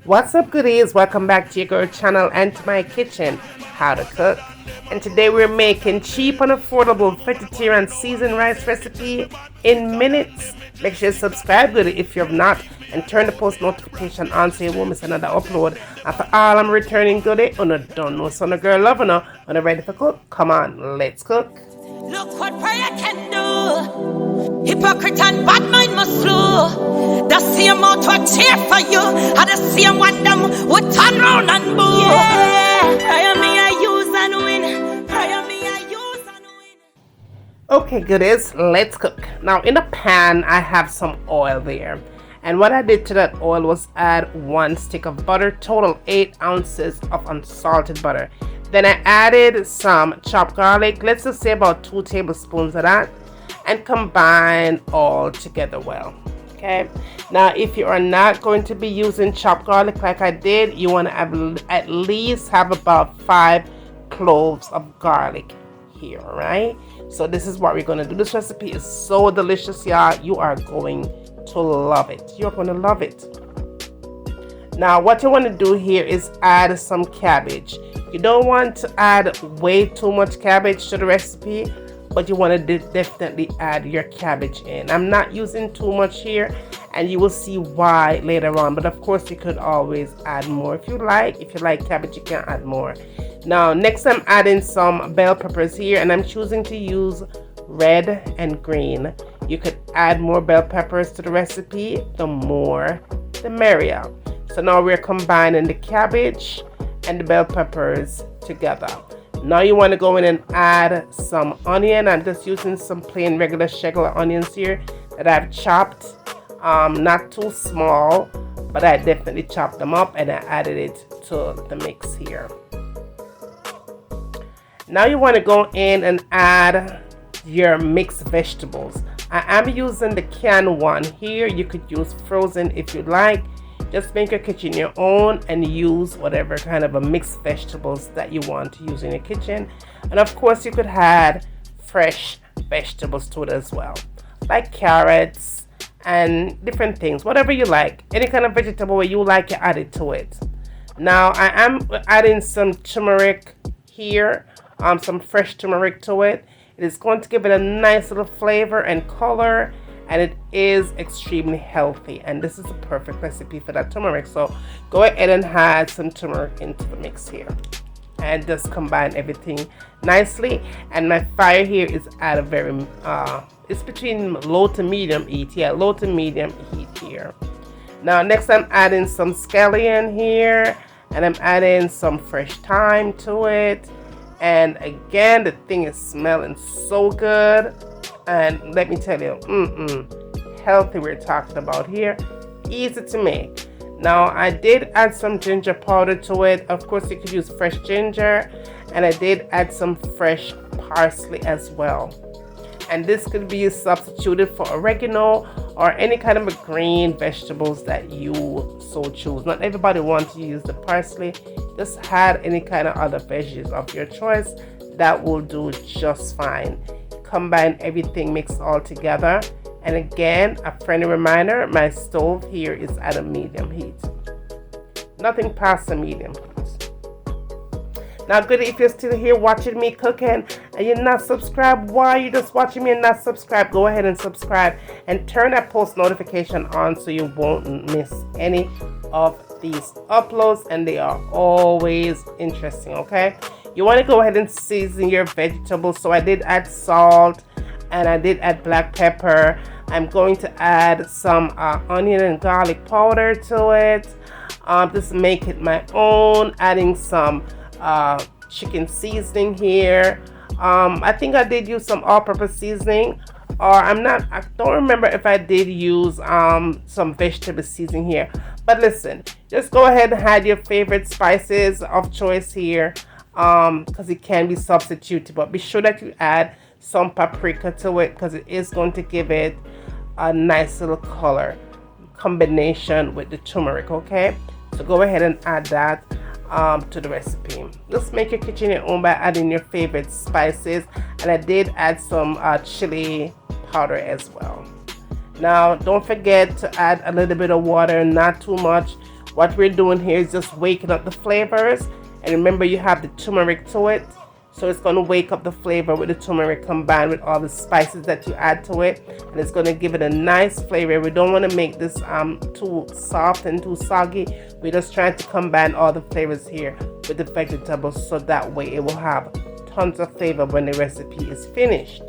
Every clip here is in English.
What's up, goodies? Welcome back to your girl channel and to my kitchen, How to Cook. And today we're making cheap and affordable vegetarian seasoned rice recipe in minutes. Make sure you subscribe, goodie, if you have not, and turn the post notification on so you won't miss another upload. After all, I'm returning goodie. Oh no, don't know, son of girl lover no. When I'm ready for cook, come on, let's cook. Look what prayer can do. Hypocrite and bad mind must slow. The same mouth will cheer for you, and the same one them would turn round and boo. Yeah, prayer me I use and win. Prayer me I use and win. Okay, goodies, let's cook. Now in the pan, I have some oil there. And what I did to that oil was add 1 stick of butter, total 8 ounces of unsalted butter. Then I added some chopped garlic, let's just say about 2 tablespoons of that, and combine all together well. Okay, now if you are not going to be using chopped garlic like I did, you want to have at least have about 5 cloves of garlic here, right? So this is what we're going to do. This recipe is so delicious, y'all. You are going to love it. You're going to love it. Now what you want to do here is add some cabbage. You don't want to add way too much cabbage to the recipe, but you want to definitely add your cabbage in. I'm not using too much here, and you will see why later on, but of course you could always add more if you like. If you like cabbage, you can add more. Now next I'm adding some bell peppers here, and I'm choosing to use red and green. You could add more bell peppers to the recipe, the more the merrier. So now we're combining the cabbage and the bell peppers together. Now you want to go in and add some onion. I'm just using some plain regular onions here that I've chopped, not too small, but I definitely chopped them up and I added it to the mix here. Now you want to go in and add your mixed vegetables. I am using the canned one here. You could use frozen if you like. Just make your kitchen your own and use whatever kind of a mixed vegetables that you want to use in your kitchen. And of course you could add fresh vegetables to it as well, like carrots and different things, whatever you like. Any kind of vegetable where you like, you add it to it. Now I am adding some turmeric here, some fresh turmeric to it. It is going to give it a nice little flavor and color, and it is extremely healthy, and this is a perfect recipe for that turmeric. So go ahead and add some turmeric into the mix here and just combine everything nicely. And my fire here is at a very it's between low to medium heat. Low to medium heat here. Now next I'm adding some scallion here, and I'm adding some fresh thyme to it. And again, the thing is smelling so good. And let me tell you, healthy we're talking about here. Easy to make. Now I did add some ginger powder to it. Of course you could use fresh ginger, and I did add some fresh parsley as well. And this could be substituted for oregano or any kind of a green vegetables that you so choose. Not everybody wants to use the parsley. Just add any kind of other veggies of your choice. That will do just fine. Combine everything, mix all together. And again, a friendly reminder, my stove here is at a medium heat. Nothing past a medium heat. Now good, if you're still here watching me cooking and you're not subscribed, why are you just watching me and not subscribed? Go ahead and subscribe and turn that post notification on so you won't miss any of these uploads, and they are always interesting. Okay, you want to go ahead and season your vegetables. So I did add salt and I did add black pepper. I'm going to add some onion and garlic powder to it. Just make it my own, adding some chicken seasoning here. I think I did use some all-purpose seasoning, or I don't remember if I did use some vegetable seasoning here. But listen, just go ahead and add your favorite spices of choice here, because it can be substituted, but be sure that you add some paprika to it, because it is going to give it a nice little color combination with the turmeric. Okay, so go ahead and add that to the recipe. Just make your kitchen your own by adding your favorite spices, and I did add some chili powder as well. Now don't forget to add a little bit of water, not too much. What we're doing here is just waking up the flavors. And remember, you have the turmeric to it. So it's going to wake up the flavor with the turmeric combined with all the spices that you add to it. And it's going to give it a nice flavor. We don't want to make this too soft and too soggy. We're just trying to combine all the flavors here with the vegetables, so that way it will have tons of flavor when the recipe is finished.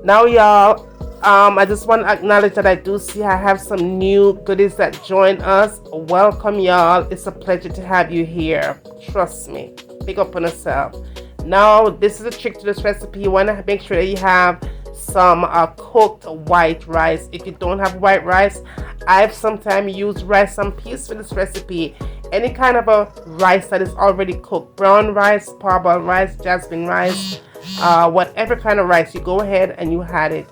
Now, y'all, I just want to acknowledge that I do see I have some new goodies that join us. Welcome, y'all. It's a pleasure to have you here. Trust me. Pick up on yourself. Now, this is a trick to this recipe. You want to make sure that you have some cooked white rice. If you don't have white rice, I've sometimes used rice and peas for this recipe. Any kind of a rice that is already cooked, brown rice, parboiled rice, jasmine rice, whatever kind of rice, you go ahead and you add it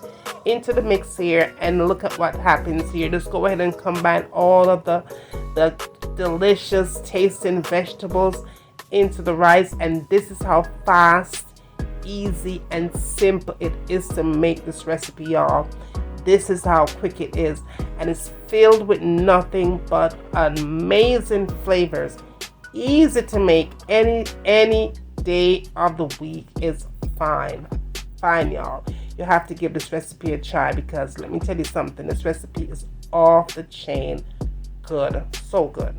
into the mix here, and look at what happens here. Just go ahead and combine all of the delicious tasting vegetables into the rice, and this is how fast, easy, and simple it is to make this recipe, y'all. This is how quick it is, and it's filled with nothing but amazing flavors. Easy to make. Any day of the week is fine, y'all. You have to give this recipe a try, because let me tell you something, this recipe is off the chain good. So good.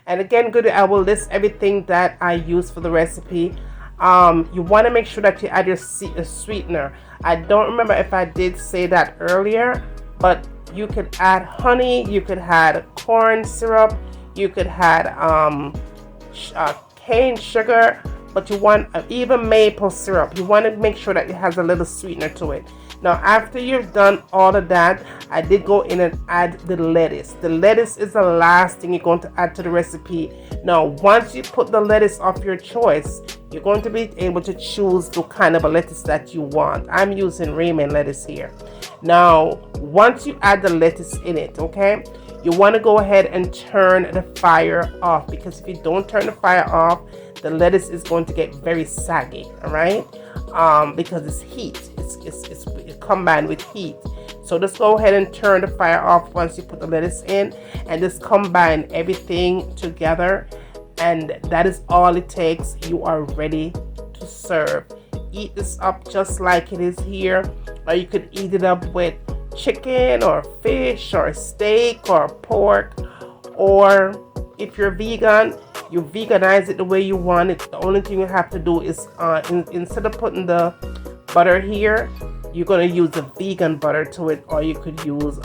And again, good, I will list everything that I use for the recipe. You want to make sure that you add your sweetener. I don't remember if I did say that earlier, but you could add honey, you could add corn syrup, you could add cane sugar, but you want even maple syrup. You want to make sure that it has a little sweetener to it. Now, after you've done all of that, I did go in and add the lettuce. The lettuce is the last thing you're going to add to the recipe. Now, once you put the lettuce of your choice, you're going to be able to choose the kind of a lettuce that you want. I'm using Raymond lettuce here. Now, once you add the lettuce in it, okay, you want to go ahead and turn the fire off, because if you don't turn the fire off, the lettuce is going to get very saggy, all right? Because it's heat. It's combined with heat. So just go ahead and turn the fire off once you put the lettuce in, and just combine everything together, and that is all it takes. You are ready to serve. Eat this up just like it is here, or you could eat it up with chicken or fish or steak or pork, or if you're vegan, you veganize it the way you want it. The only thing you have to do is instead of putting the butter here, you're going to use a vegan butter to it, or you could use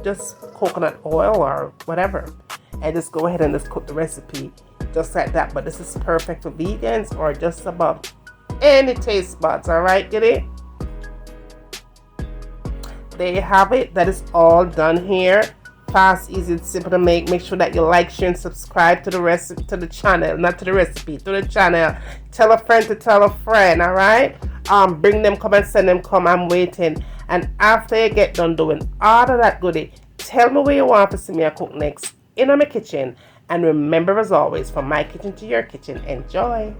just coconut oil or whatever, and just go ahead and just cook the recipe just like that. But this is perfect for vegans or just about any taste buds. All right, get it? There you have it. That is all done here. Fast, easy, and simple to make. Make sure that you like, share, and subscribe to the recipe, to the channel, not to the recipe, to the channel. Tell a friend to tell a friend. All right. Bring them, come and send them. Come, I'm waiting. And after you get done doing all of that goodie, tell me where you want to see me cook next in my kitchen. And remember, as always, from my kitchen to your kitchen, enjoy.